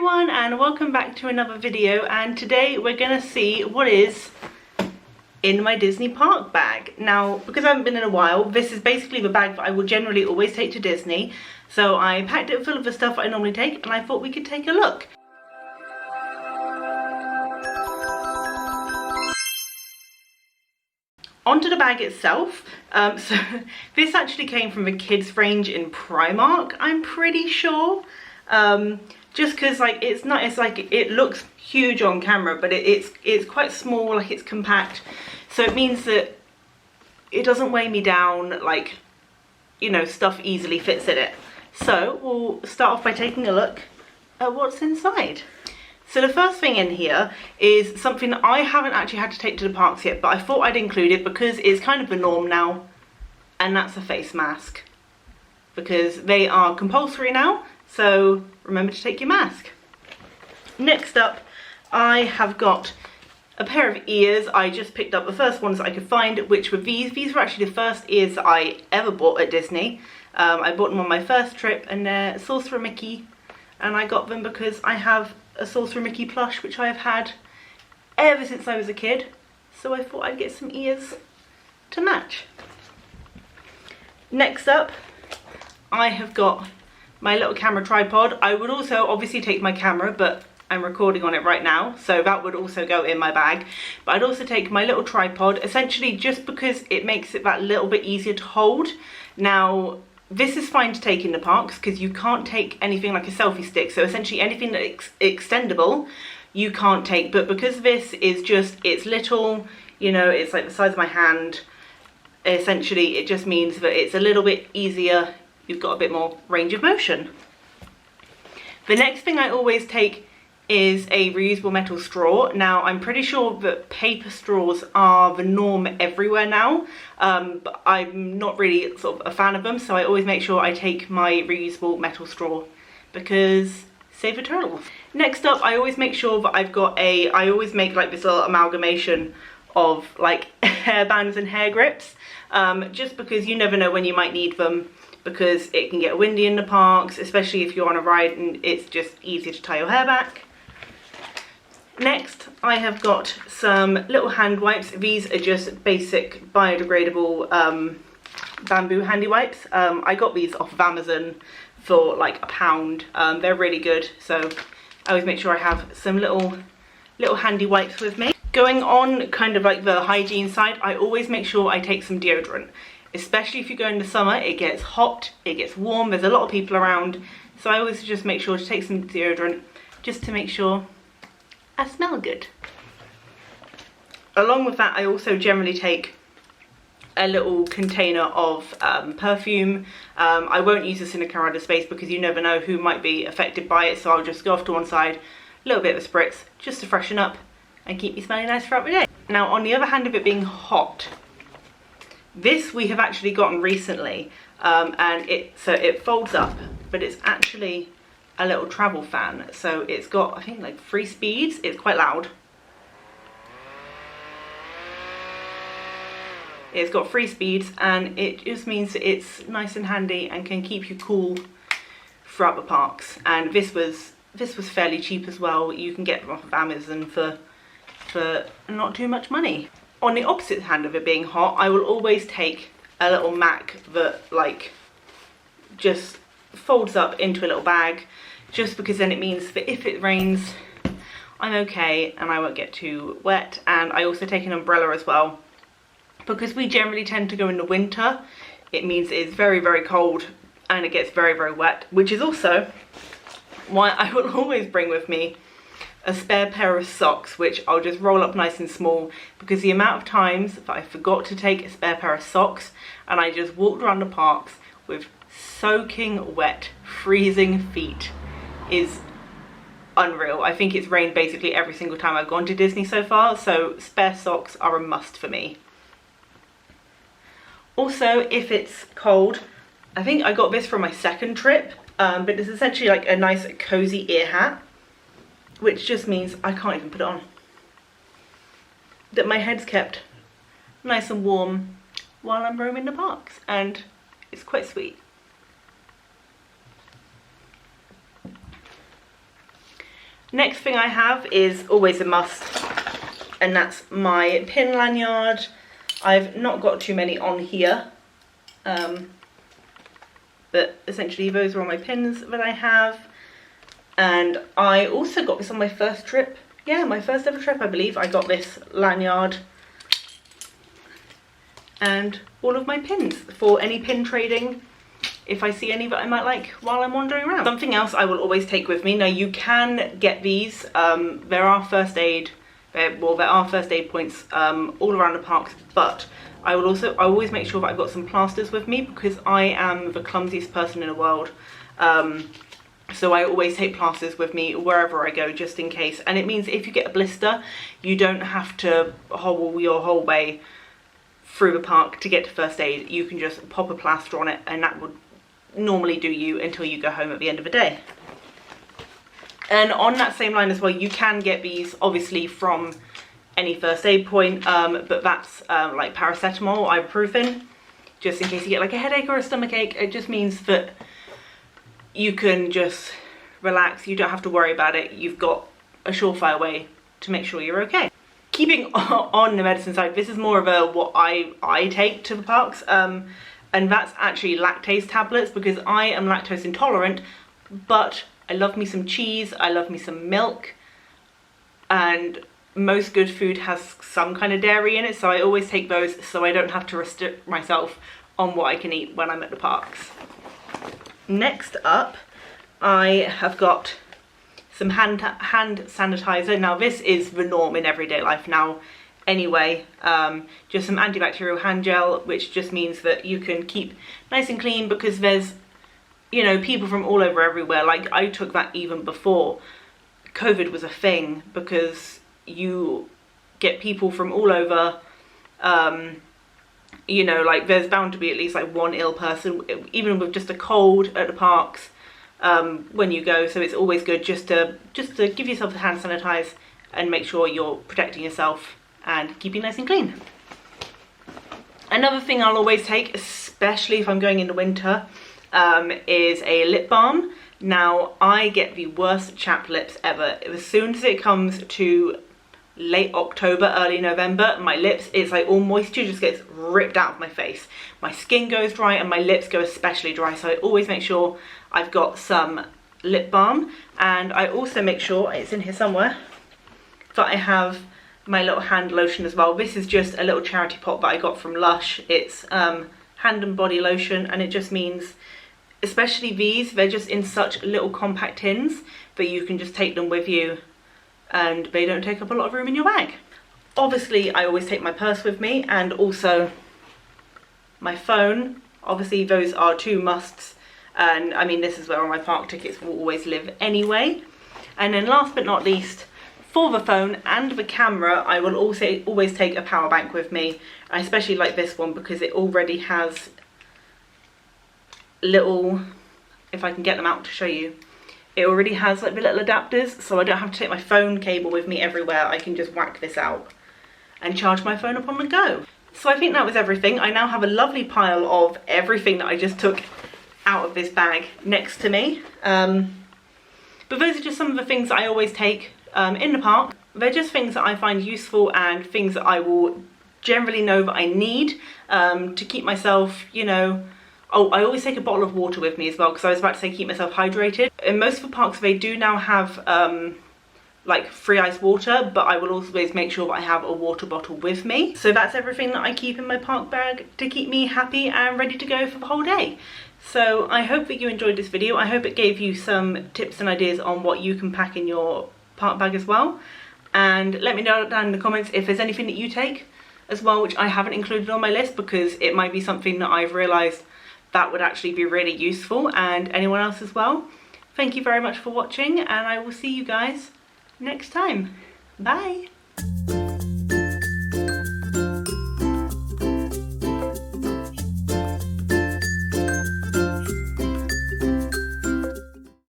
everyone and welcome back to another video, and today we're gonna see what is in my Disney park bag. Now, because I haven't been in a while, this is basically the bag that I will generally always take to Disney. So I packed it full of the stuff I normally take and I thought we could take a look. Onto the bag itself, so this actually came from the kids range in Primark, I'm pretty sure. Just because like it's like it looks huge on camera, but it's quite small, like it's compact, so it means that it doesn't weigh me down, like, you know, stuff easily fits in it. So we'll start off by taking a look at what's inside. So the first thing in here is something that I haven't actually had to take to the parks yet, but I thought I'd include it because it's kind of the norm now, and that's a face mask, because they are compulsory now. So remember to take your mask. Next up, I have got a pair of ears. I just picked up the first ones that I could find, which were these. These were actually the first ears that I ever bought at Disney. I bought them on my first trip, and they're Sorcerer Mickey, and I got them because I have a Sorcerer Mickey plush, which I have had ever since I was a kid. So I thought I'd get some ears to match. Next up, I have got my little camera tripod. I would also obviously take my camera, but I'm recording on it right now, so that would also go in my bag. But I'd also take my little tripod, essentially just because it makes it that little bit easier to hold. Now, this is fine to take in the parks because you can't take anything like a selfie stick, so essentially anything that's extendable you can't take, but because this is just, it's little, you know, it's like the size of my hand, essentially it just means that it's a little bit easier. You've got a bit more range of motion. The next thing I always take is a reusable metal straw. Now, I'm pretty sure that paper straws are the norm everywhere now, but I'm not really sort of a fan of them, so I always make sure I take my reusable metal straw because save the turtles. Next up, I always make sure that I've got I always make like this little amalgamation of like hair bands and hair grips, just because you never know when you might need them, because it can get windy in the parks, especially if you're on a ride and it's just easier to tie your hair back. Next, I have got some little hand wipes. These are just basic biodegradable bamboo handy wipes. I got these off of Amazon for like £1. They're really good, so I always make sure I have some little handy wipes with me. Going on kind of like the hygiene side, I always make sure I take some deodorant. Especially if you go in the summer, it gets hot, it gets warm, there's a lot of people around, so I always just make sure to take some deodorant just to make sure I smell good. Along with that, I also generally take a little container of perfume. I won't use this in a crowded space because you never know who might be affected by it, so I'll just go off to one side, a little bit of a spritz just to freshen up and keep me smelling nice throughout the day. Now, on the other hand of it being hot, this we have actually gotten recently, and it folds up, but it's actually a little travel fan. So it's got, I think, like 3 speeds. It's quite loud. It's got 3 speeds, and it just means that it's nice and handy and can keep you cool throughout the parks. And this was fairly cheap as well. You can get them off of Amazon for not too much money. On the opposite hand of it being hot, I will always take a little Mac that like just folds up into a little bag, just because then it means that if it rains, I'm okay and I won't get too wet. And I also take an umbrella as well, because we generally tend to go in the winter. It means it's very, very cold and it gets very, very wet, which is also why I will always bring with me a spare pair of socks, which I'll just roll up nice and small, because the amount of times that I forgot to take a spare pair of socks and I just walked around the parks with soaking wet, freezing feet is unreal. I think it's rained basically every single time I've gone to Disney so far, so spare socks are a must for me. Also, if it's cold, I think I got this for my second trip, but it's essentially like a nice cozy ear hat, which just means I can't even put it on. That my head's kept nice and warm while I'm roaming the parks, and it's quite sweet. Next thing I have is always a must, and that's my pin lanyard. I've not got too many on here, but essentially those are all my pins that I have. And I also got this on my first trip. Yeah, my first ever trip, I believe. I got this lanyard and all of my pins for any pin trading, if I see any that I might like while I'm wandering around. Something else I will always take with me. Now you can get these, there are first aid points all around the parks, but I always make sure that I've got some plasters with me, because I am the clumsiest person in the world. So I always take plasters with me wherever I go, just in case. And it means if you get a blister, you don't have to hobble your whole way through the park to get to first aid. You can just pop a plaster on it, and that would normally do you until you go home at the end of the day. And on that same line as well, you can get these obviously from any first aid point, but that's like paracetamol, ibuprofen, just in case you get like a headache or a stomach ache. It just means that you can just relax, you don't have to worry about it. You've got a surefire way to make sure you're okay. Keeping on the medicine side, this is more of a what I take to the parks, and that's actually lactase tablets, because I am lactose intolerant, but I love me some cheese, I love me some milk, and most good food has some kind of dairy in it, so I always take those so I don't have to restrict myself on what I can eat when I'm at the parks. Next up, I have got some hand sanitizer. Now this is the norm in everyday life now anyway. Just some antibacterial hand gel, which just means that you can keep nice and clean, because there's, you know, people from all over everywhere. Like I took that even before COVID was a thing, because you get people from all over. You know, like there's bound to be at least like one ill person, even with just a cold at the parks, when you go. So it's always good just to give yourself the hand sanitize and make sure you're protecting yourself and keeping nice and clean. Another thing I'll always take, especially if I'm going in the winter, is a lip balm. Now I get the worst chapped lips ever. As soon as it comes to late October, early November, my lips, it's like all moisture just gets ripped out of my face. My skin goes dry and my lips go especially dry, so I always make sure I've got some lip balm. And I also make sure, it's in here somewhere, that I have my little hand lotion as well. This is just a little charity pot that I got from Lush. It's hand and body lotion, and it just means, especially these, they're just in such little compact tins that you can just take them with you and they don't take up a lot of room in your bag. Obviously I always take my purse with me, and also my phone. Obviously those are two musts, and I mean this is where all my park tickets will always live anyway. And then last but not least, for the phone and the camera, I will also always take a power bank with me. I especially like this one because it already has little, if I can get them out to show you, it already has like the little adapters, so I don't have to take my phone cable with me everywhere. I can just whack this out and charge my phone up on the go. So I think that was everything. I now have a lovely pile of everything that I just took out of this bag next to me. But those are just some of the things that I always take in the park. They're just things that I find useful and things that I will generally know that I need to keep myself, you know. Oh, I always take a bottle of water with me as well, because I was about to say keep myself hydrated. In most of the parks they do now have like free ice water, but I will always make sure that I have a water bottle with me. So that's everything that I keep in my park bag to keep me happy and ready to go for the whole day. So I hope that you enjoyed this video. I hope it gave you some tips and ideas on what you can pack in your park bag as well. And let me know down in the comments if there's anything that you take as well, which I haven't included on my list, because it might be something that I've realised that would actually be really useful, and anyone else as well. Thank you very much for watching, and I will see you guys next time. Bye!